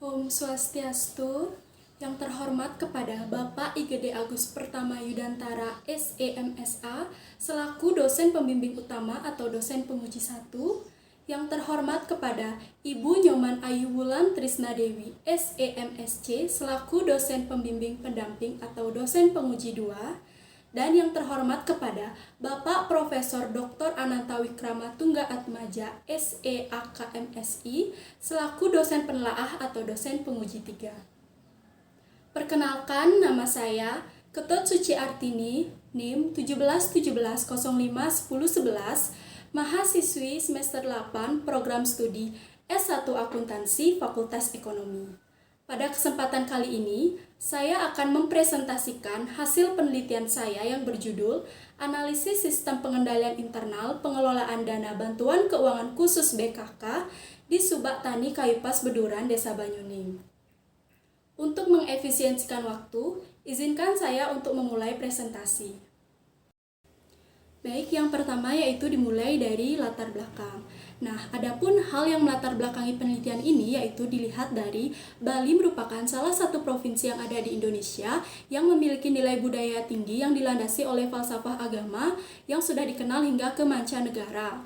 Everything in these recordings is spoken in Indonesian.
Om Swastiastu, yang terhormat kepada Bapak IGD Agus Pertama Yudantara SEMSA selaku dosen pembimbing utama atau dosen penguji 1, yang terhormat kepada Ibu Nyoman Ayu Wulan Trisnadewi SEMSC selaku dosen pembimbing pendamping atau dosen penguji 2, dan yang terhormat kepada Bapak Profesor Dr. Ananta Wikrama Tunggaatmaja SEAKMSI selaku dosen penelaah atau dosen penguji 3. Perkenalkan, nama saya Ketut Suci Artini, NIM 1717051011, mahasiswi semester 8 program studi S1 Akuntansi Fakultas Ekonomi. Pada kesempatan kali ini, saya akan mempresentasikan hasil penelitian saya yang berjudul Analisis Sistem Pengendalian Internal Pengelolaan Dana Bantuan Keuangan Khusus BKK di Subak Tani Kayupas Beduran, Desa Banyuning. Untuk mengefisiensikan waktu, izinkan saya untuk memulai presentasi. Baik, yang pertama yaitu dimulai dari latar belakang. Nah, adapun hal yang melatar belakangi penelitian ini yaitu dilihat dari Bali merupakan salah satu provinsi yang ada di Indonesia yang memiliki nilai budaya tinggi yang dilandasi oleh falsafah agama yang sudah dikenal hingga ke mancanegara.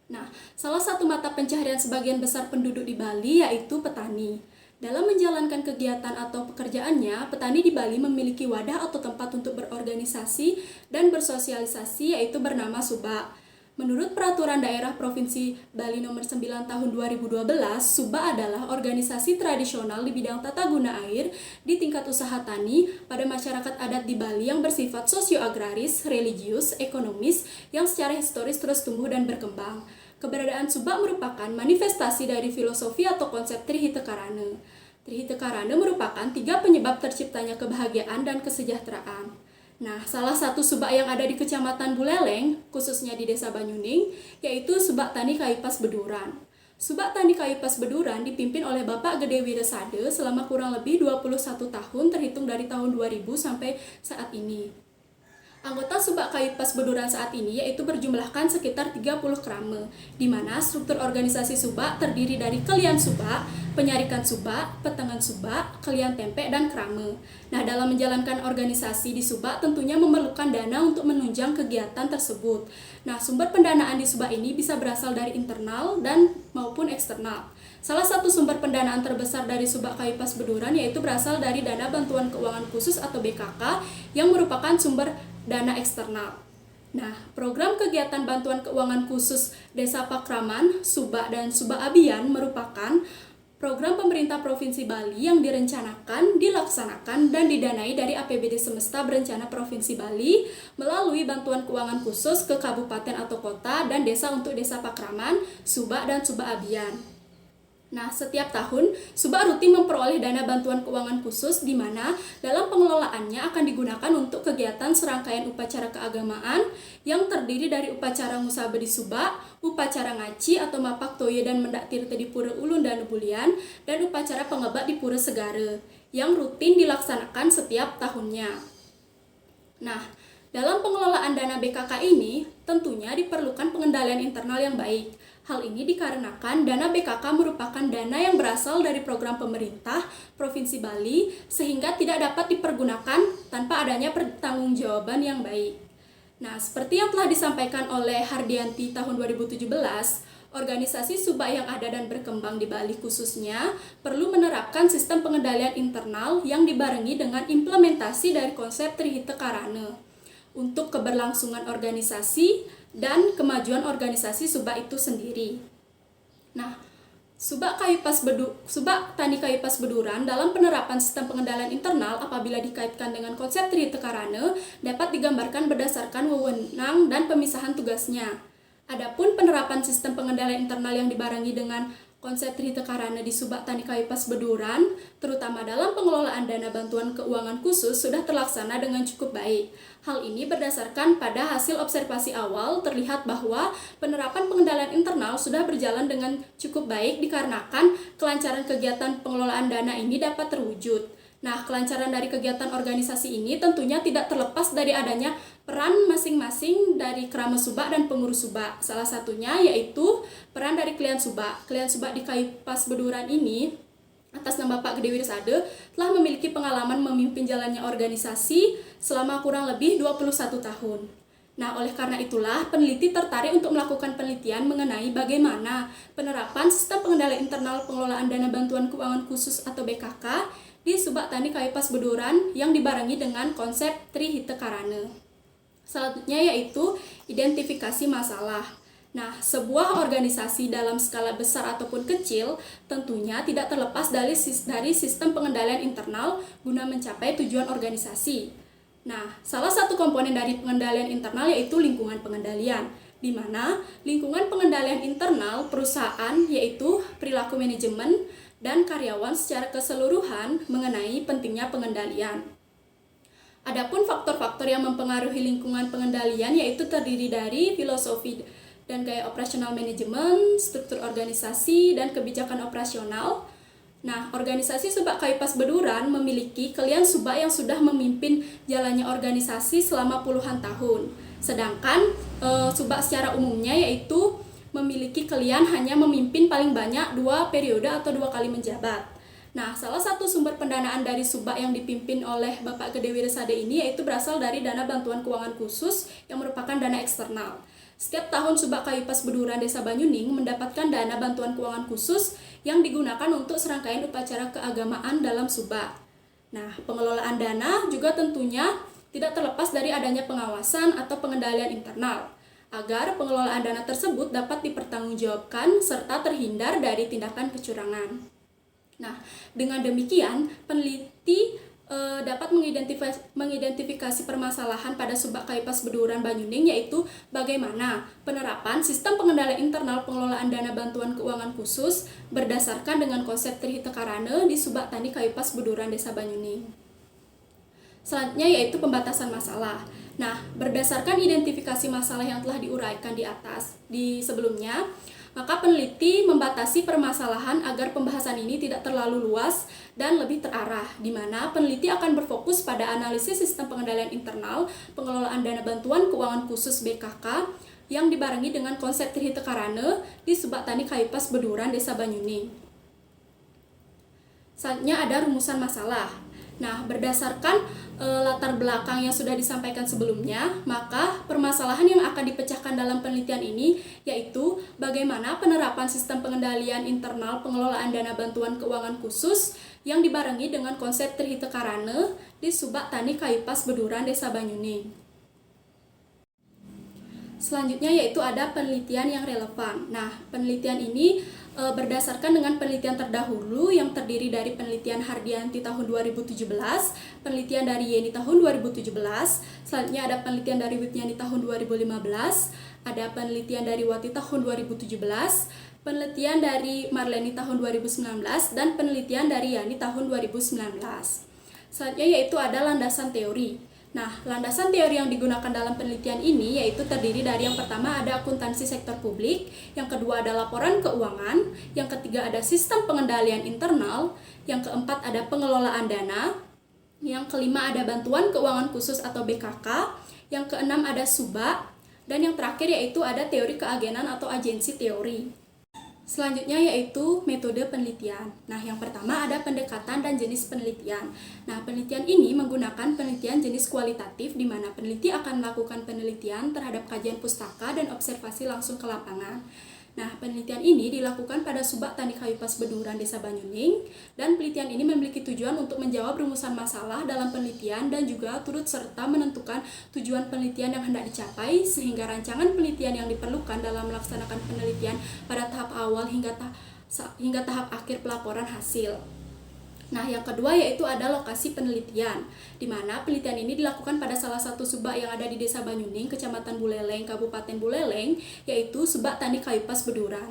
Nah, salah satu mata pencaharian sebagian besar penduduk di Bali yaitu petani. Dalam menjalankan kegiatan atau pekerjaannya, petani di Bali memiliki wadah atau tempat untuk berorganisasi dan bersosialisasi yaitu bernama Subak. Menurut Peraturan Daerah Provinsi Bali Nomor 9 Tahun 2012, Subak adalah organisasi tradisional di bidang tata guna air di tingkat usaha tani pada masyarakat adat di Bali yang bersifat sosio-agraris, religius, ekonomis yang secara historis terus tumbuh dan berkembang. Keberadaan Subak merupakan manifestasi dari filosofi atau konsep Trihita Karana. Trihita Karana merupakan 3 penyebab terciptanya kebahagiaan dan kesejahteraan. Nah, salah satu subak yang ada di Kecamatan Buleleng, khususnya di Desa Banyuning, yaitu Subak Tani Kayupas Beduran. Subak Tani Kayupas Beduran dipimpin oleh Bapak Gede Wiresade selama kurang lebih 21 tahun terhitung dari tahun 2000 sampai saat ini. Anggota Subak Kayupas Beduran saat ini yaitu berjumlahkan sekitar 30 krame, di mana struktur organisasi Subak terdiri dari Kelian Subak, Penyarikan Subak, Petengan Subak, Kelian Tempe, dan krame. Nah, dalam menjalankan organisasi di Subak tentunya memerlukan dana untuk menunjang kegiatan tersebut. Nah, sumber pendanaan di Subak ini bisa berasal dari internal dan maupun eksternal. Salah satu sumber pendanaan terbesar dari Subak Kayupas Beduran yaitu berasal dari Dana Bantuan Keuangan Khusus atau BKK yang merupakan sumber dana eksternal. Nah, program kegiatan bantuan keuangan khusus Desa Pakraman, Subak, dan Subak Abian merupakan program pemerintah Provinsi Bali yang direncanakan, dilaksanakan, dan didanai dari APBD Semesta Berencana Provinsi Bali melalui bantuan keuangan khusus ke kabupaten atau kota dan desa untuk Desa Pakraman, Subak, dan Subak Abian. Nah, setiap tahun, Subak rutin memperoleh dana bantuan keuangan khusus di mana dalam pengelolaannya akan digunakan untuk kegiatan serangkaian upacara keagamaan yang terdiri dari upacara Musabe di Subak, upacara Ngaci atau Mapak Toye dan Mendak Tirte di Pura Ulun dan Bulian, dan upacara Pengebak di Pura Segara yang rutin dilaksanakan setiap tahunnya. Nah, dalam pengelolaan dana BKK ini, tentunya diperlukan pengendalian internal yang baik. Hal ini dikarenakan dana BKK merupakan dana yang berasal dari program pemerintah Provinsi Bali sehingga tidak dapat dipergunakan tanpa adanya pertanggungjawaban yang baik. Nah, seperti yang telah disampaikan oleh Hardianti tahun 2017, organisasi Subak yang ada dan berkembang di Bali khususnya perlu menerapkan sistem pengendalian internal yang dibarengi dengan implementasi dari konsep Trihita Karana untuk keberlangsungan organisasi dan kemajuan organisasi Subak itu sendiri. Nah, Subak Tani Kayupas Beduran dalam penerapan sistem pengendalian internal apabila dikaitkan dengan konsep Trihita Karana dapat digambarkan berdasarkan wewenang dan pemisahan tugasnya. Adapun penerapan sistem pengendalian internal yang dibarengi dengan konsep Trihita Karana di Subak Tani Kayupas Beduran, terutama dalam pengelolaan dana bantuan keuangan khusus sudah terlaksana dengan cukup baik. Hal ini berdasarkan pada hasil observasi awal terlihat bahwa penerapan pengendalian internal sudah berjalan dengan cukup baik dikarenakan kelancaran kegiatan pengelolaan dana ini dapat terwujud. Nah, kelancaran dari kegiatan organisasi ini tentunya tidak terlepas dari adanya peran masing-masing dari Krama Subak dan pengurus Subak. Salah satunya yaitu peran dari Kelian Subak. Kelian Subak di Kayupas Beduran ini atas nama Pak Gede Wirsade telah memiliki pengalaman memimpin jalannya organisasi selama kurang lebih 21 tahun. Nah, oleh karena itulah peneliti tertarik untuk melakukan penelitian mengenai bagaimana penerapan sistem pengendalian internal pengelolaan dana bantuan keuangan khusus atau BKK di Subak Tani Kayupas Beduran yang dibarengi dengan konsep Trihite Karana. Selanjutnya yaitu identifikasi masalah. Nah, sebuah organisasi dalam skala besar ataupun kecil tentunya tidak terlepas dari sistem pengendalian internal guna mencapai tujuan organisasi. Nah, salah satu komponen dari pengendalian internal yaitu lingkungan pengendalian, di mana lingkungan pengendalian internal perusahaan yaitu perilaku manajemen dan karyawan secara keseluruhan mengenai pentingnya pengendalian. Adapun faktor-faktor yang mempengaruhi lingkungan pengendalian yaitu terdiri dari filosofi dan gaya operasional manajemen, struktur organisasi, dan kebijakan operasional. Nah, organisasi Subak Kayupas Beduran memiliki kalian subak yang sudah memimpin jalannya organisasi selama puluhan tahun. Sedangkan subak secara umumnya yaitu memiliki kalian hanya memimpin paling banyak 2 periode atau 2 kali menjabat. Nah, salah satu sumber pendanaan dari subak yang dipimpin oleh Bapak Gede Wirsade ini yaitu berasal dari dana bantuan keuangan khusus yang merupakan dana eksternal. Setiap tahun Subak Kayupas Beduran Desa Banyuning mendapatkan dana bantuan keuangan khusus yang digunakan untuk serangkaian upacara keagamaan dalam Subak. Nah, pengelolaan dana juga tentunya tidak terlepas dari adanya pengawasan atau pengendalian internal, agar pengelolaan dana tersebut dapat dipertanggungjawabkan serta terhindar dari tindakan kecurangan. Nah, dengan demikian, peneliti dapat mengidentifikasi permasalahan pada Subak Kayupas Beduran Banyuning yaitu bagaimana penerapan sistem pengendalian internal pengelolaan dana bantuan keuangan khusus berdasarkan dengan konsep Trihite Karana di Subak Tani Kayupas Beduran Desa Banyuning. Selanjutnya yaitu pembatasan masalah. Nah, berdasarkan identifikasi masalah yang telah diuraikan di sebelumnya, maka peneliti membatasi permasalahan agar pembahasan ini tidak terlalu luas dan lebih terarah, di mana peneliti akan berfokus pada analisis sistem pengendalian internal pengelolaan dana bantuan keuangan khusus BKK yang dibarengi dengan konsep Trihite Karana di Subak Tani Kayupas Beduran Desa Banyuning. Selanjutnya ada rumusan masalah. Nah, berdasarkan latar belakang yang sudah disampaikan sebelumnya, maka permasalahan yang akan dipecahkan dalam penelitian ini yaitu bagaimana penerapan sistem pengendalian internal pengelolaan dana bantuan keuangan khusus yang dibarengi dengan konsep Trihite Karana di Subak Tani Kayupas Beduran Desa Banyuning. Selanjutnya yaitu ada penelitian yang relevan. Nah, penelitian ini berdasarkan dengan penelitian terdahulu yang terdiri dari penelitian Hardianti tahun 2017, penelitian dari Yeni tahun 2017, selanjutnya ada penelitian dari Witnyani tahun 2015, ada penelitian dari Wati tahun 2017, penelitian dari Marleni tahun 2019, dan penelitian dari Yani tahun 2019. Selanjutnya yaitu ada landasan teori. Nah, landasan teori yang digunakan dalam penelitian ini yaitu terdiri dari yang pertama ada akuntansi sektor publik, yang kedua ada laporan keuangan, yang ketiga ada sistem pengendalian internal, yang keempat ada pengelolaan dana, yang kelima ada bantuan keuangan khusus atau BKK, yang keenam ada subak, dan yang terakhir yaitu ada teori keagenan atau agensi teori. Selanjutnya yaitu metode penelitian. Nah, yang pertama ada pendekatan dan jenis penelitian. Nah, penelitian ini menggunakan penelitian jenis kualitatif di mana peneliti akan melakukan penelitian terhadap kajian pustaka dan observasi langsung ke lapangan. Nah, penelitian ini dilakukan pada Subak Tani Kayupas Beduran Desa Banyuning, dan penelitian ini memiliki tujuan untuk menjawab rumusan masalah dalam penelitian dan juga turut serta menentukan tujuan penelitian yang hendak dicapai sehingga rancangan penelitian yang diperlukan dalam melaksanakan penelitian pada tahap awal hingga tahap akhir pelaporan hasil. Nah, yang kedua yaitu ada lokasi penelitian, di mana penelitian ini dilakukan pada salah satu subak yang ada di Desa Banyuning, Kecamatan Buleleng, Kabupaten Buleleng, yaitu Subak Tani Kayupas Beduran.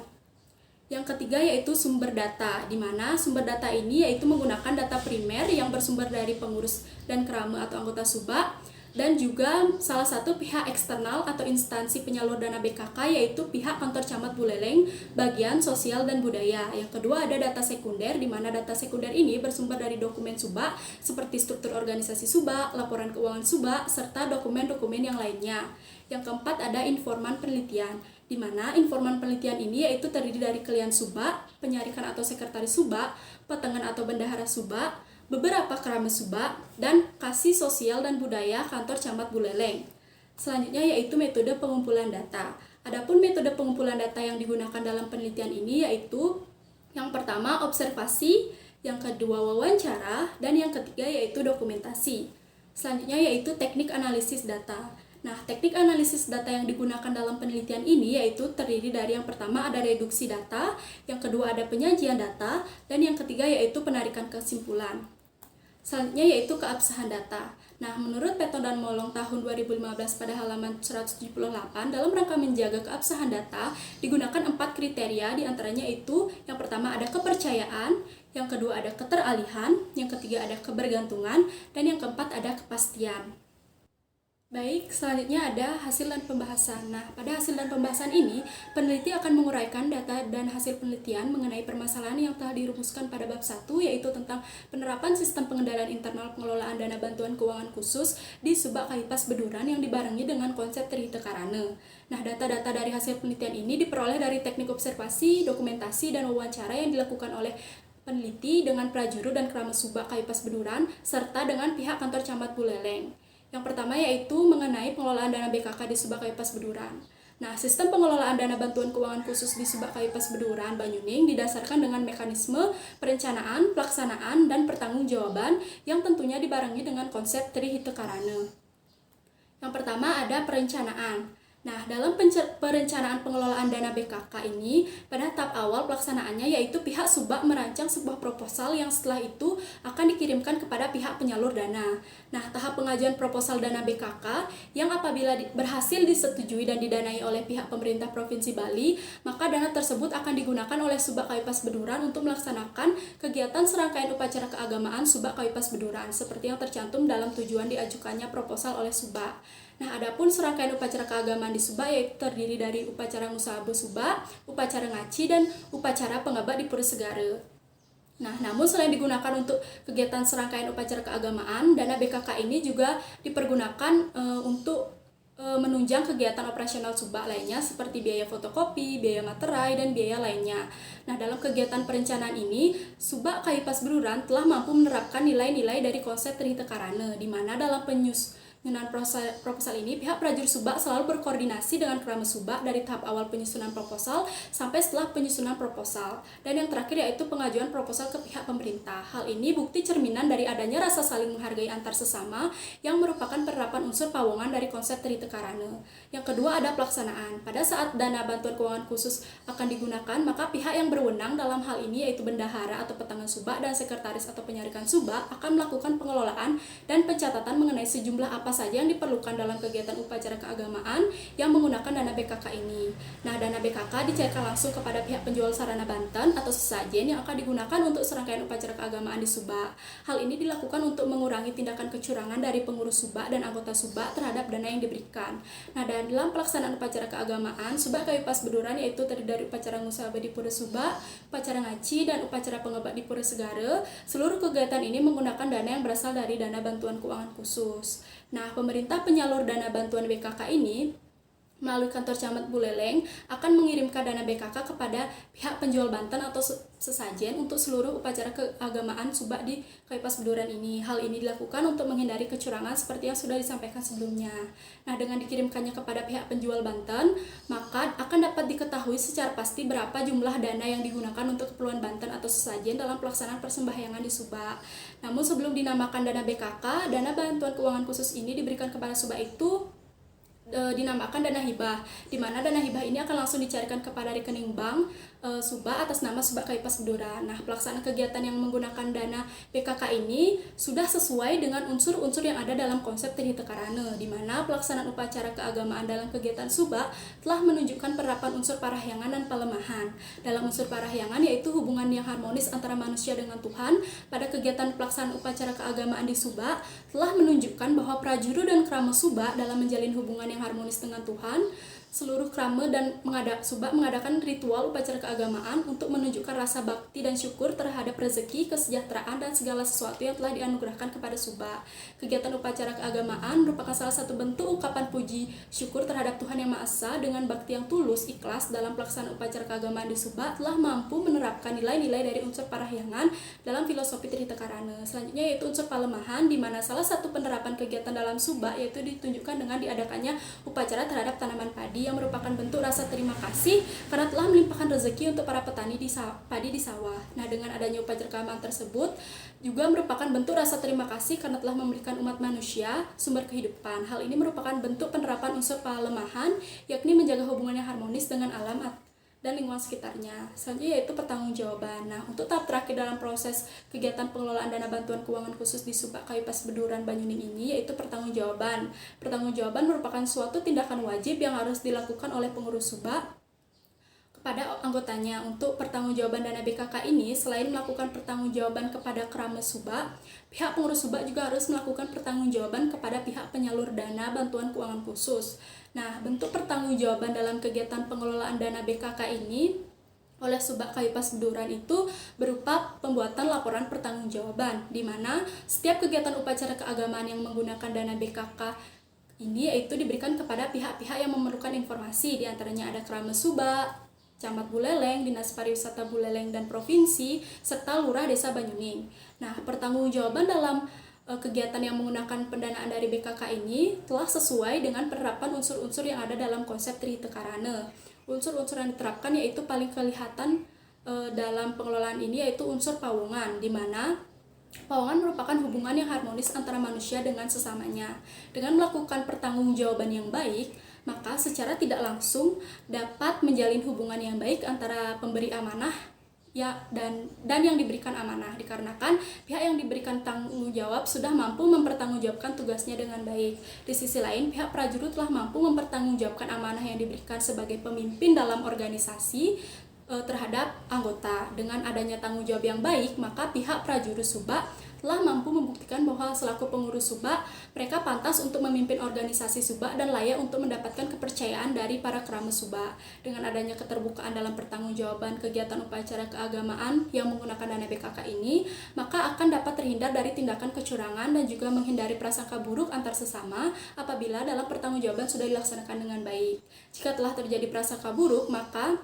Yang ketiga yaitu sumber data, di mana sumber data ini yaitu menggunakan data primer yang bersumber dari pengurus dan kerama atau anggota subak, dan juga salah satu pihak eksternal atau instansi penyalur dana BKK yaitu pihak kantor camat Buleleng, bagian sosial dan budaya. Yang kedua ada data sekunder, di mana data sekunder ini bersumber dari dokumen subak seperti struktur organisasi subak, laporan keuangan subak, serta dokumen-dokumen yang lainnya. Yang keempat ada informan penelitian, di mana informan penelitian ini yaitu terdiri dari kalian Subak, penyarikan atau sekretaris Subak, petengan atau bendahara Subak, beberapa keramat Subak, dan kasih sosial dan budaya kantor camat Buleleng. Selanjutnya yaitu metode pengumpulan data. Adapun metode pengumpulan data yang digunakan dalam penelitian ini yaitu yang pertama observasi, yang kedua wawancara, dan yang ketiga yaitu dokumentasi. Selanjutnya yaitu teknik analisis data. Nah, teknik analisis data yang digunakan dalam penelitian ini yaitu terdiri dari yang pertama ada reduksi data, yang kedua ada penyajian data, dan yang ketiga yaitu penarikan kesimpulan. Selanjutnya yaitu keabsahan data. Nah, menurut Peton dan Molong tahun 2015 pada halaman 178, dalam rangka menjaga keabsahan data digunakan 4 kriteria, diantaranya itu yang pertama ada kepercayaan, yang kedua ada keteralihan, yang ketiga ada kebergantungan, dan yang keempat ada kepastian. Baik, selanjutnya ada hasil dan pembahasan. Nah, pada hasil dan pembahasan ini, peneliti akan menguraikan data dan hasil penelitian mengenai permasalahan yang telah dirumuskan pada bab 1, yaitu tentang penerapan sistem pengendalian internal pengelolaan dana bantuan keuangan khusus di Subak Kaipas Beduran yang dibarengi dengan konsep Trihita Karana. Nah, data-data dari hasil penelitian ini diperoleh dari teknik observasi, dokumentasi, dan wawancara yang dilakukan oleh peneliti dengan prajuru dan keramat Subak Kaipas Beduran, serta dengan pihak kantor camat Buleleng. Yang pertama yaitu mengenai pengelolaan dana BKK di Subak Kaipas Beduran. Nah, sistem pengelolaan dana bantuan keuangan khusus di Subak Kaipas Beduran, Banyuning didasarkan dengan mekanisme perencanaan, pelaksanaan, dan pertanggungjawaban yang tentunya dibarengi dengan konsep Trihita Karana. Yang pertama ada perencanaan. Nah, dalam perencanaan pengelolaan dana BKK ini, pada tahap awal pelaksanaannya yaitu pihak Subak merancang sebuah proposal yang setelah itu akan dikirimkan kepada pihak penyalur dana. Nah, tahap pengajuan proposal dana BKK yang apabila berhasil disetujui dan didanai oleh pihak pemerintah Provinsi Bali, maka dana tersebut akan digunakan oleh Subak Kaipas Beduran untuk melaksanakan kegiatan serangkaian upacara keagamaan Subak Kaipas Beduran, seperti yang tercantum dalam tujuan diajukannya proposal oleh Subak. Nah, adapun serangkaian upacara keagamaan di Subak yaitu terdiri dari upacara Ngusahabu Subak, upacara Ngaci, dan upacara Pengabak di Pura Segara. Nah, namun selain digunakan untuk kegiatan serangkaian upacara keagamaan, dana BKK ini juga dipergunakan untuk menunjang kegiatan operasional Subak lainnya seperti biaya fotokopi, biaya materai, dan biaya lainnya. Nah, dalam kegiatan perencanaan ini, Subak Kaipas Beduran telah mampu menerapkan nilai-nilai dari konsep Trihita Karana, di mana dalam penyusunan proposal ini, pihak prajur Subak selalu berkoordinasi dengan keramat Subak dari tahap awal penyusunan proposal sampai setelah penyusunan proposal. Dan yang terakhir yaitu pengajuan proposal ke pihak pemerintah. Hal ini bukti cerminan dari adanya rasa saling menghargai antar sesama yang merupakan penerapan unsur pawongan dari konsep Trihita Karana. Yang kedua ada pelaksanaan. Pada saat dana bantuan keuangan khusus akan digunakan, maka pihak yang berwenang dalam hal ini yaitu bendahara atau petangan Subak dan sekretaris atau penyarikan Subak akan melakukan pengelolaan dan pencatatan mengenai sejumlah apa saja yang diperlukan dalam kegiatan upacara keagamaan yang menggunakan dana BKK ini. Nah, dana BKK dicairkan langsung kepada pihak penjual sarana Banten atau sesajen yang akan digunakan untuk serangkaian upacara keagamaan di Subak. Hal ini dilakukan untuk mengurangi tindakan kecurangan dari pengurus Subak dan anggota Subak terhadap dana yang diberikan. Nah, dan dalam pelaksanaan upacara keagamaan, Subak Kaipas Beduran yaitu terdiri dari upacara Ngusahabu di Pura Subak, upacara Ngaci, dan upacara Pengabak di Pura Segara. Seluruh kegiatan ini menggunakan dana yang berasal dari dana bantuan keuangan khusus. Nah, pemerintah penyalur dana bantuan BKK ini melalui kantor camat Buleleng akan mengirimkan dana BKK kepada pihak penjual Banten atau sesajen untuk seluruh upacara keagamaan Subak di Kaipas Beduran ini. Hal ini dilakukan untuk menghindari kecurangan seperti yang sudah disampaikan sebelumnya. Nah, dengan dikirimkannya kepada pihak penjual Banten, maka akan dapat diketahui secara pasti berapa jumlah dana yang digunakan untuk keperluan Banten atau sesajen dalam pelaksanaan persembahyangan di Subak. Namun sebelum dinamakan dana BKK, dana bantuan keuangan khusus ini diberikan kepada Subak itu dinamakan dana hibah, di mana dana hibah ini akan langsung dicairkan kepada rekening bank Subak atas nama Subak Kaipas Beduran. Nah, pelaksanaan kegiatan yang menggunakan dana BKK ini sudah sesuai dengan unsur-unsur yang ada dalam konsep Trihita Karana, di mana pelaksanaan upacara keagamaan dalam kegiatan Subak telah menunjukkan penerapan unsur parahyangan dan pelemahan. Dalam unsur parahyangan yaitu hubungan yang harmonis antara manusia dengan Tuhan. Pada kegiatan pelaksanaan upacara keagamaan di Subak telah menunjukkan bahwa prajuru dan keramat Subak dalam menjalin hubungan yang harmonis dengan Tuhan seluruh krame dan Subak mengadakan ritual upacara keagamaan untuk menunjukkan rasa bakti dan syukur terhadap rezeki, kesejahteraan, dan segala sesuatu yang telah dianugerahkan kepada Subak. Kegiatan upacara keagamaan merupakan salah satu bentuk ungkapan puji syukur terhadap Tuhan Yang Maha Esa. Dengan bakti yang tulus, ikhlas dalam pelaksanaan upacara keagamaan di Subak telah mampu menerapkan nilai-nilai dari unsur parahyangan dalam filosofi Trihita Karana. Selanjutnya yaitu unsur palemahan, di mana salah satu penerapan kegiatan dalam Subak yaitu ditunjukkan dengan diadakannya upacara terhadap tanaman padi yang merupakan bentuk rasa terima kasih karena telah melimpahkan rezeki untuk para petani padi di sawah. Nah, dengan adanya upacara keagamaan tersebut juga merupakan bentuk rasa terima kasih karena telah memberikan umat manusia sumber kehidupan. Hal ini merupakan bentuk penerapan unsur palemahan, yakni menjaga hubungan yang harmonis dengan alam dan lingkungan sekitarnya. Selanjutnya yaitu pertanggungjawaban. Nah, untuk tahap terakhir dalam proses kegiatan pengelolaan dana bantuan keuangan khusus di Subak Kayupas Beduran Banyuning ini yaitu pertanggungjawaban. Pertanggungjawaban merupakan suatu tindakan wajib yang harus dilakukan oleh pengurus Subak kepada anggotanya. Untuk pertanggungjawaban dana BKK ini, selain melakukan pertanggungjawaban kepada Krame Subak, pihak pengurus Subak juga harus melakukan pertanggungjawaban kepada pihak penyalur dana bantuan keuangan khusus. Nah, bentuk pertanggungjawaban dalam kegiatan pengelolaan dana BKK ini oleh Subak Kayupas Beduran itu berupa pembuatan laporan pertanggungjawaban, di mana setiap kegiatan upacara keagamaan yang menggunakan dana BKK ini yaitu diberikan kepada pihak-pihak yang memerlukan informasi, diantaranya ada Krame Subak, Camat Buleleng, Dinas Pariwisata Buleleng dan Provinsi, serta Lurah Desa Banyuning. Nah, pertanggungjawaban dalam kegiatan yang menggunakan pendanaan dari BKK ini telah sesuai dengan penerapan unsur-unsur yang ada dalam konsep Trihita Karana. Unsur-unsur yang diterapkan yaitu paling kelihatan dalam pengelolaan ini yaitu unsur pawongan, di mana pawongan merupakan hubungan yang harmonis antara manusia dengan sesamanya. Dengan melakukan pertanggungjawaban yang baik, maka secara tidak langsung dapat menjalin hubungan yang baik antara pemberi amanah dan yang diberikan amanah, dikarenakan pihak yang diberikan tanggung jawab sudah mampu mempertanggungjawabkan tugasnya dengan baik. Di sisi lain, pihak prajurit telah mampu mempertanggungjawabkan amanah yang diberikan sebagai pemimpin dalam organisasi terhadap anggota. Dengan adanya tanggung jawab yang baik, maka pihak prajurit Subak telah mampu membuktikan bahwa selaku pengurus Subak, mereka pantas untuk memimpin organisasi Subak dan layak untuk mendapatkan kepercayaan dari para Krame Subak. Dengan adanya keterbukaan dalam pertanggungjawaban kegiatan upacara keagamaan yang menggunakan dana BKK ini, maka akan dapat terhindar dari tindakan kecurangan dan juga menghindari prasangka buruk antar sesama apabila dalam pertanggungjawaban sudah dilaksanakan dengan baik. Jika telah terjadi prasangka buruk, maka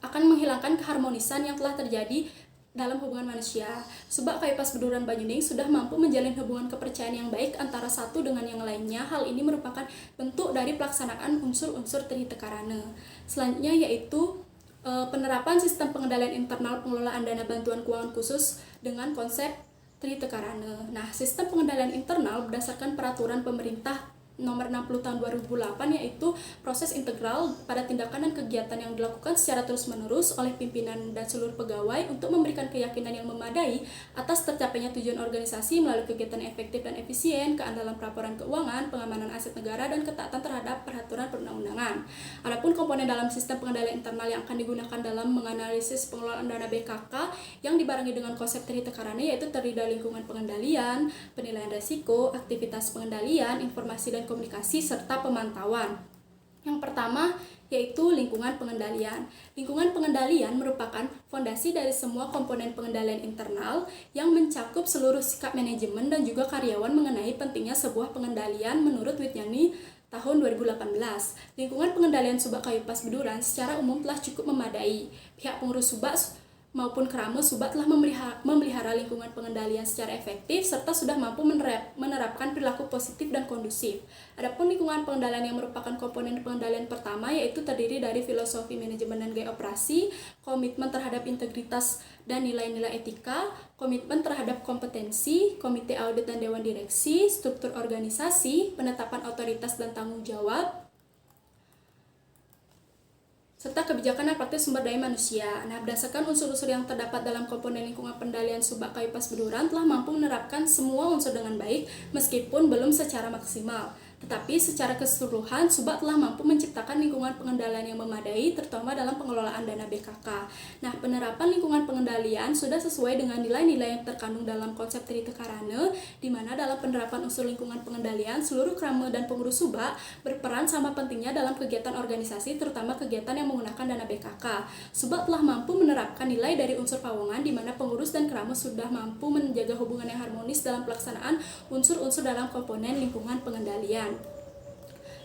akan menghilangkan keharmonisan yang telah terjadi dalam hubungan manusia. Subak Kayupas Beduran Banyuning sudah mampu menjalin hubungan kepercayaan yang baik antara satu dengan yang lainnya. Hal ini merupakan bentuk dari pelaksanaan unsur-unsur Trihita Karana. Selanjutnya yaitu penerapan sistem pengendalian internal pengelolaan dana bantuan keuangan khusus dengan konsep Trihita Karana. Nah, sistem pengendalian internal berdasarkan peraturan pemerintah nomor 60 tahun 2008 yaitu proses integral pada tindakan dan kegiatan yang dilakukan secara terus-menerus oleh pimpinan dan seluruh pegawai untuk memberikan keyakinan yang memadai atas tercapainya tujuan organisasi melalui kegiatan efektif dan efisien, keandalan pelaporan keuangan, pengamanan aset negara, dan ketaatan terhadap peraturan perundang-undangan. Adapun komponen dalam sistem pengendalian internal yang akan digunakan dalam menganalisis pengelolaan dana BKK yang dibarengi dengan konsep Trihita Karana yaitu terdiri dari lingkungan pengendalian, penilaian risiko, aktivitas pengendalian, informasi dan komunikasi, serta pemantauan. Yang pertama yaitu lingkungan pengendalian. Lingkungan pengendalian merupakan fondasi dari semua komponen pengendalian internal yang mencakup seluruh sikap manajemen dan juga karyawan mengenai pentingnya sebuah pengendalian menurut Widyani tahun 2018. Lingkungan pengendalian Subak Kayupas Beduran secara umum telah cukup memadai. Pihak pengurus Subak maupun Krame Subak telah memelihara lingkungan pengendalian secara efektif serta sudah mampu menerapkan perilaku positif dan kondusif. Adapun lingkungan pengendalian yang merupakan komponen pengendalian pertama yaitu terdiri dari filosofi manajemen dan gaya operasi, komitmen terhadap integritas dan nilai-nilai etika, komitmen terhadap kompetensi, komite audit dan dewan direksi, struktur organisasi, penetapan otoritas dan tanggung jawab, serta kebijakan dan praktik sumber daya manusia. Nah, berdasarkan unsur-unsur yang terdapat dalam komponen lingkungan pengendalian Subak Kayupas Beduran telah mampu menerapkan semua unsur dengan baik meskipun belum secara maksimal. Tetapi secara keseluruhan, Subak telah mampu menciptakan lingkungan pengendalian yang memadai, terutama dalam pengelolaan dana BKK. Nah, penerapan lingkungan pengendalian sudah sesuai dengan nilai-nilai yang terkandung dalam konsep Trite Karana, di mana dalam penerapan unsur lingkungan pengendalian, seluruh krama dan pengurus Subak berperan sama pentingnya dalam kegiatan organisasi, terutama kegiatan yang menggunakan dana BKK. Subak telah mampu menerapkan nilai dari unsur pawongan, di mana pengurus dan krama sudah mampu menjaga hubungan yang harmonis dalam pelaksanaan unsur-unsur dalam komponen lingkungan pengendalian.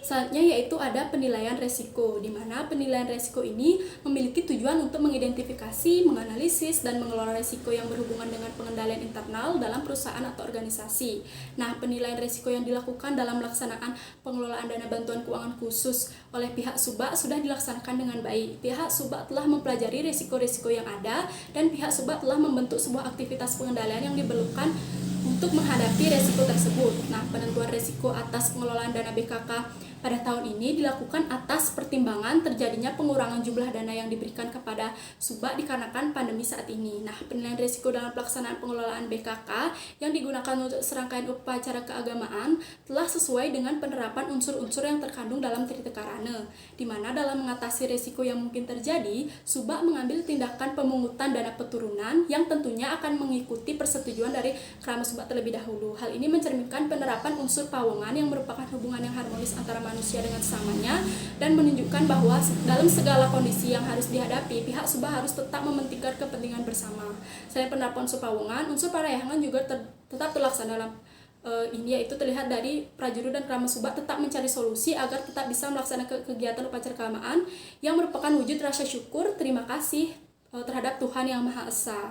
Selanjutnya yaitu ada penilaian resiko, di mana penilaian resiko ini memiliki tujuan untuk mengidentifikasi, menganalisis, dan mengelola resiko yang berhubungan dengan pengendalian internal dalam perusahaan atau organisasi. Nah, penilaian resiko yang dilakukan dalam pelaksanaan pengelolaan dana bantuan keuangan khusus oleh pihak Subak sudah dilaksanakan dengan baik. Pihak Subak telah mempelajari resiko-resiko yang ada, dan pihak Subak telah membentuk sebuah aktivitas pengendalian yang diperlukan untuk menghadapi resiko tersebut. Nah, penentuan resiko atas pengelolaan dana BKK pada tahun ini dilakukan atas pertimbangan terjadinya pengurangan jumlah dana yang diberikan kepada Subak dikarenakan pandemi saat ini. Nah, penilaian risiko dalam pelaksanaan pengelolaan BKK yang digunakan untuk serangkaian upacara keagamaan telah sesuai dengan penerapan unsur-unsur yang terkandung dalam Trite Karana, di mana dalam mengatasi risiko yang mungkin terjadi, Subak mengambil tindakan pemungutan dana peturunan yang tentunya akan mengikuti persetujuan dari krama Subak terlebih dahulu. Hal ini mencerminkan penerapan unsur pawongan yang merupakan hubungan yang harmonis antara manusia dengan sesamanya, dan menunjukkan bahwa dalam segala kondisi yang harus dihadapi, pihak Subak harus tetap mementingkan kepentingan bersama. Selain penerapan unsur pawongan, unsur parayangan juga tetap terlaksana dalam ini, yaitu terlihat dari prajurit dan krama Subak tetap mencari solusi agar tetap bisa melaksanakan kegiatan upacara keagamaan yang merupakan wujud rasa syukur, terima kasih terhadap Tuhan Yang Maha Esa.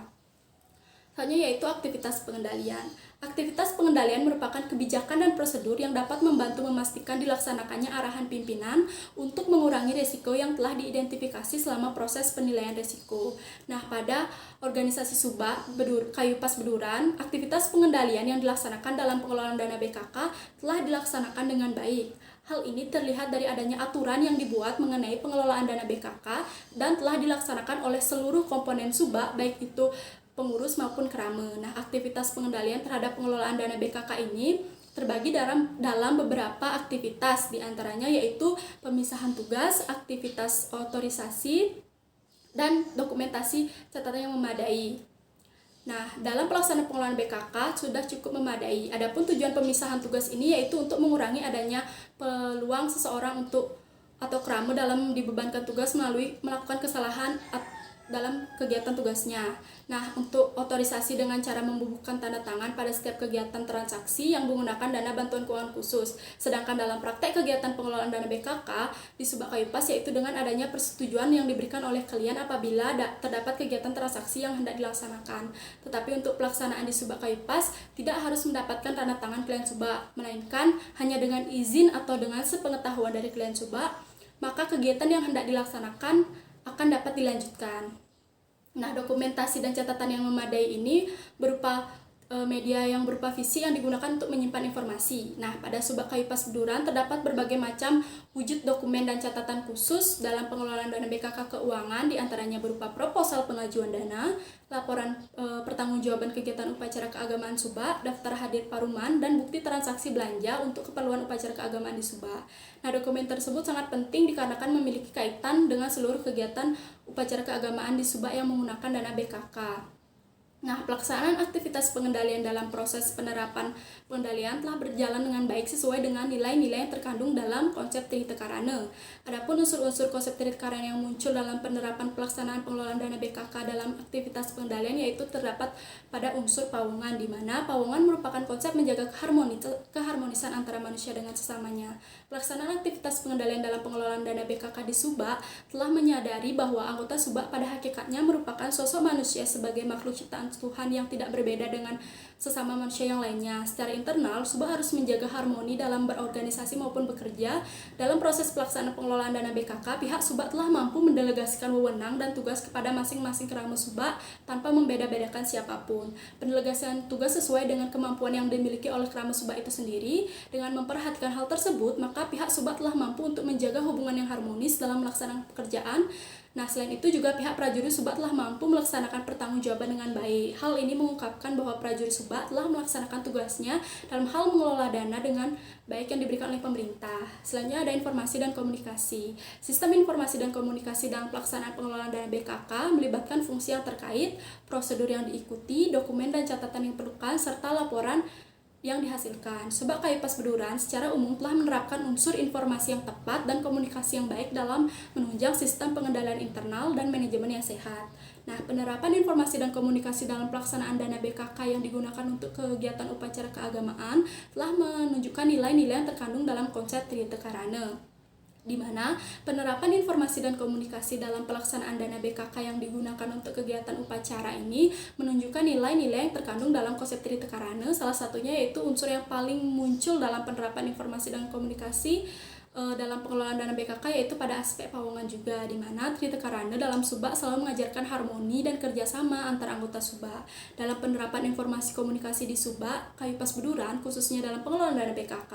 Selanjutnya yaitu aktivitas pengendalian. Aktivitas pengendalian merupakan kebijakan dan prosedur yang dapat membantu memastikan dilaksanakannya arahan pimpinan untuk mengurangi risiko yang telah diidentifikasi selama proses penilaian risiko. Nah, pada organisasi Subak Kayupas Beduran, aktivitas pengendalian yang dilaksanakan dalam pengelolaan dana BKK telah dilaksanakan dengan baik. Hal ini terlihat dari adanya aturan yang dibuat mengenai pengelolaan dana BKK dan telah dilaksanakan oleh seluruh komponen Subak, baik itu pengurus maupun krama. Nah, aktivitas pengendalian terhadap pengelolaan dana BKK ini terbagi dalam beberapa aktivitas, diantaranya yaitu pemisahan tugas, aktivitas otorisasi, dan dokumentasi catatan yang memadai. Nah, dalam pelaksanaan pengelolaan BKK sudah cukup memadai. Adapun tujuan pemisahan tugas ini yaitu untuk mengurangi adanya peluang seseorang atau krama dalam dibebankan tugas melalui melakukan kesalahan dalam kegiatan tugasnya. Nah, untuk otorisasi dengan cara membubuhkan tanda tangan pada setiap kegiatan transaksi yang menggunakan dana bantuan keuangan khusus. Sedangkan dalam praktek kegiatan pengelolaan dana BKK di Subak Kayupas yaitu dengan adanya persetujuan yang diberikan oleh klien apabila terdapat kegiatan transaksi yang hendak dilaksanakan. Tetapi untuk pelaksanaan di Subak Kayupas tidak harus mendapatkan tanda tangan klien Subak, melainkan hanya dengan izin atau dengan sepengetahuan dari klien Subak, maka kegiatan yang hendak dilaksanakan akan dapat dilanjutkan. Nah, dokumentasi dan catatan yang memadai ini berupa media yang berupa visi yang digunakan untuk menyimpan informasi. Nah, pada Subak Kayupas Beduran terdapat berbagai macam wujud dokumen dan catatan khusus dalam pengelolaan dana BKK keuangan, diantaranya berupa proposal pengajuan dana, laporan pertanggungjawaban kegiatan upacara keagamaan Subak, daftar hadir paruman, dan bukti transaksi belanja untuk keperluan upacara keagamaan di Subak. Nah, dokumen tersebut sangat penting dikarenakan memiliki kaitan dengan seluruh kegiatan upacara keagamaan di Subak yang menggunakan dana BKK. Nah, pelaksanaan aktivitas pengendalian dalam proses penerapan pengendalian telah berjalan dengan baik sesuai dengan nilai-nilai yang terkandung dalam konsep Trite Karana. Adapun unsur-unsur konsep Trite Karana yang muncul dalam penerapan pelaksanaan pengelolaan dana BKK dalam aktivitas pengendalian yaitu terdapat pada unsur pawongan, di mana pawongan merupakan konsep menjaga keharmonisan antara manusia dengan sesamanya. Pelaksanaan aktivitas pengendalian dalam pengelolaan dana BKK di Subak telah menyadari bahwa anggota Subak pada hakikatnya merupakan sosok manusia sebagai makhluk ciptaan Tuhan yang tidak berbeda dengan sesama manusia yang lainnya. Secara internal, Subak harus menjaga harmoni dalam berorganisasi maupun bekerja. Dalam proses pelaksanaan pengelolaan dana BKK, pihak Subak telah mampu mendelegasikan wewenang dan tugas kepada masing-masing krama Subak tanpa membeda-bedakan siapapun. Pendelegasian tugas sesuai dengan kemampuan yang dimiliki oleh krama Subak itu sendiri. Dengan memperhatikan hal tersebut, maka pihak Subak telah mampu untuk menjaga hubungan yang harmonis dalam melaksanakan pekerjaan Nah, selain itu juga pihak prajurit Subak telah mampu melaksanakan pertanggungjawaban dengan baik. Hal ini mengungkapkan bahwa prajurit Subak telah melaksanakan tugasnya dalam hal mengelola dana dengan baik yang diberikan oleh pemerintah. Selanjutnya ada informasi dan komunikasi. Sistem informasi dan komunikasi dalam pelaksanaan pengelolaan dana BKK melibatkan fungsi yang terkait, prosedur yang diikuti, dokumen dan catatan yang diperlukan, serta laporan yang dihasilkan. Subak Kayupas Beduran secara umum telah menerapkan unsur informasi yang tepat dan komunikasi yang baik dalam menunjang sistem pengendalian internal dan manajemen yang sehat. Nah, penerapan informasi dan komunikasi dalam pelaksanaan dana BKK yang digunakan untuk kegiatan upacara keagamaan telah menunjukkan nilai-nilai yang terkandung dalam konsep Trihita Karana, di mana penerapan informasi dan komunikasi dalam pelaksanaan dana BKK yang digunakan untuk kegiatan upacara ini menunjukkan nilai-nilai yang terkandung dalam konsep Trihita Karana. Salah satunya yaitu unsur yang paling muncul dalam penerapan informasi dan komunikasi dalam pengelolaan dana BKK yaitu pada aspek pawongan juga, di mana Trihita Karana dalam Subak selalu mengajarkan harmoni dan kerjasama antar anggota Subak. Dalam penerapan informasi komunikasi di Subak Kayupas Beduran, khususnya dalam pengelolaan dana BKK,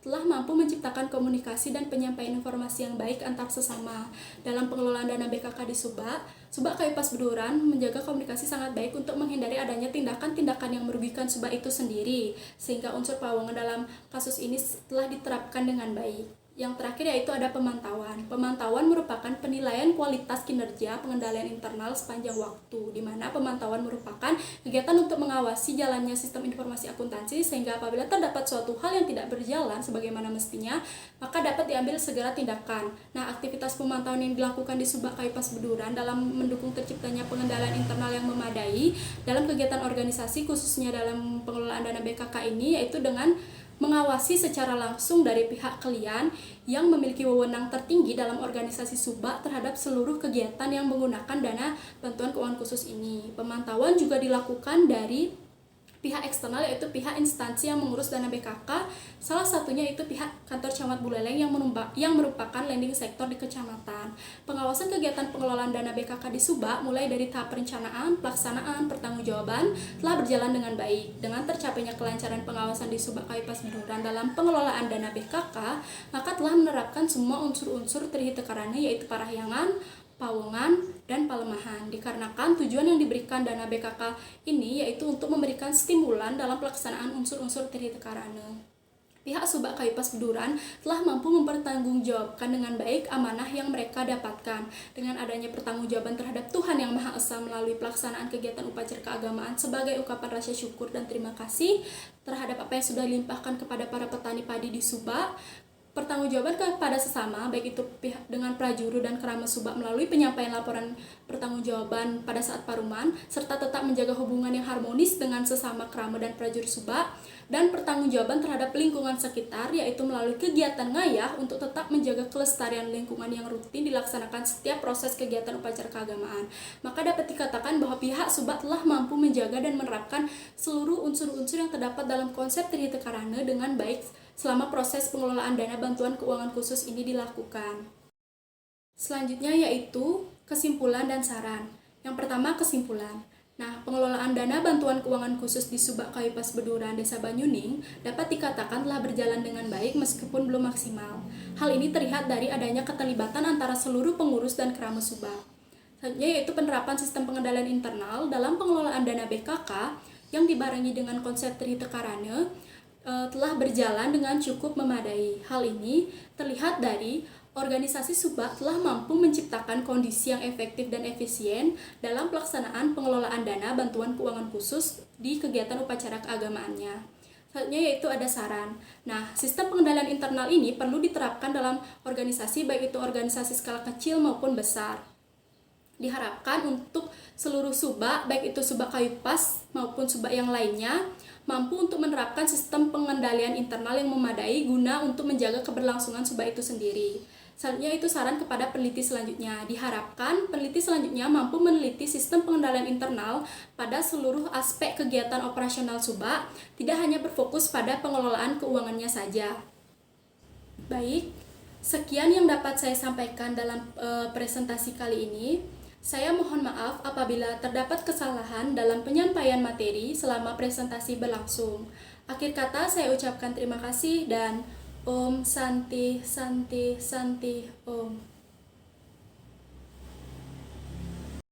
telah mampu menciptakan komunikasi dan penyampaian informasi yang baik antar sesama. Dalam pengelolaan dana BKK di Subak Kayupas Beduran menjaga komunikasi sangat baik untuk menghindari adanya tindakan-tindakan yang merugikan Subak itu sendiri, sehingga unsur pawongan dalam kasus ini telah diterapkan dengan baik. Yang terakhir yaitu ada pemantauan. Pemantauan merupakan penilaian kualitas kinerja pengendalian internal sepanjang waktu, di mana pemantauan merupakan kegiatan untuk mengawasi jalannya sistem informasi akuntansi, sehingga apabila terdapat suatu hal yang tidak berjalan sebagaimana mestinya, maka dapat diambil segera tindakan. Nah, aktivitas pemantauan yang dilakukan di Subak Kayupas Beduran dalam mendukung terciptanya pengendalian internal yang memadai dalam kegiatan organisasi, khususnya dalam pengelolaan dana BKK ini, yaitu dengan mengawasi secara langsung dari pihak klien yang memiliki wewenang tertinggi dalam organisasi Subak terhadap seluruh kegiatan yang menggunakan dana bantuan keuangan khusus ini. Pemantauan juga dilakukan dari pihak eksternal, yaitu pihak instansi yang mengurus dana BKK, salah satunya itu pihak kantor camat Buleleng yang merupakan lending sektor di kecamatan. Pengawasan kegiatan pengelolaan dana BKK di Subak mulai dari tahap perencanaan, pelaksanaan, pertanggungjawaban telah berjalan dengan baik. Dengan tercapainya kelancaran pengawasan di Subak Kayupas Beduran dalam pengelolaan dana BKK, maka telah menerapkan semua unsur-unsur Trihita Karana, yaitu parahyangan, pawongan, dan palemahan. Dikarenakan tujuan yang diberikan dana BKK ini yaitu untuk memberikan stimulan dalam pelaksanaan unsur-unsur Trihita Karana. Pihak Subak Kayupas Beduran telah mampu mempertanggungjawabkan dengan baik amanah yang mereka dapatkan. Dengan adanya pertanggungjawaban terhadap Tuhan Yang Maha Esa melalui pelaksanaan kegiatan upacara keagamaan sebagai ungkapan rasa syukur dan terima kasih terhadap apa yang sudah dilimpahkan kepada para petani padi di Subak, pertanggungjawaban kepada sesama, baik itu pihak dengan prajurit dan keramat Subak melalui penyampaian laporan pertanggungjawaban pada saat paruman, serta tetap menjaga hubungan yang harmonis dengan sesama keramat dan prajurit Subak, dan pertanggungjawaban terhadap lingkungan sekitar, yaitu melalui kegiatan ngayah untuk tetap menjaga kelestarian lingkungan yang rutin dilaksanakan setiap proses kegiatan upacara keagamaan. Maka dapat dikatakan bahwa pihak Subak telah mampu menjaga dan menerapkan seluruh unsur-unsur yang terdapat dalam konsep Trihita Karana dengan baik selama proses pengelolaan dana bantuan keuangan khusus ini dilakukan. Selanjutnya yaitu kesimpulan dan saran. Yang pertama, kesimpulan. Nah, pengelolaan dana bantuan keuangan khusus di Subak Kayupas Beduran, Desa Banyuning dapat dikatakan telah berjalan dengan baik meskipun belum maksimal. Hal ini terlihat dari adanya keterlibatan antara seluruh pengurus dan keramat Subak. Selanjutnya yaitu penerapan sistem pengendalian internal dalam pengelolaan dana BKK yang dibarengi dengan konsep Trihita Karana telah berjalan dengan cukup memadai. Hal ini terlihat dari organisasi Subak telah mampu menciptakan kondisi yang efektif dan efisien dalam pelaksanaan pengelolaan dana bantuan keuangan khusus di kegiatan upacara keagamaannya. Selanjutnya yaitu ada saran. Nah, sistem pengendalian internal ini perlu diterapkan dalam organisasi, baik itu organisasi skala kecil maupun besar. Diharapkan untuk seluruh Subak, baik itu Subak Kayupas maupun Subak yang lainnya, mampu untuk menerapkan sistem pengendalian internal yang memadai guna untuk menjaga keberlangsungan Subak itu sendiri. Selanjutnya itu saran kepada peneliti selanjutnya. Diharapkan peneliti selanjutnya mampu meneliti sistem pengendalian internal pada seluruh aspek kegiatan operasional Subak, tidak hanya berfokus pada pengelolaan keuangannya saja. Baik, sekian yang dapat saya sampaikan dalam presentasi kali ini. Saya mohon maaf apabila terdapat kesalahan dalam penyampaian materi selama presentasi berlangsung. Akhir kata saya ucapkan terima kasih dan Om Santi Santi Santi Om.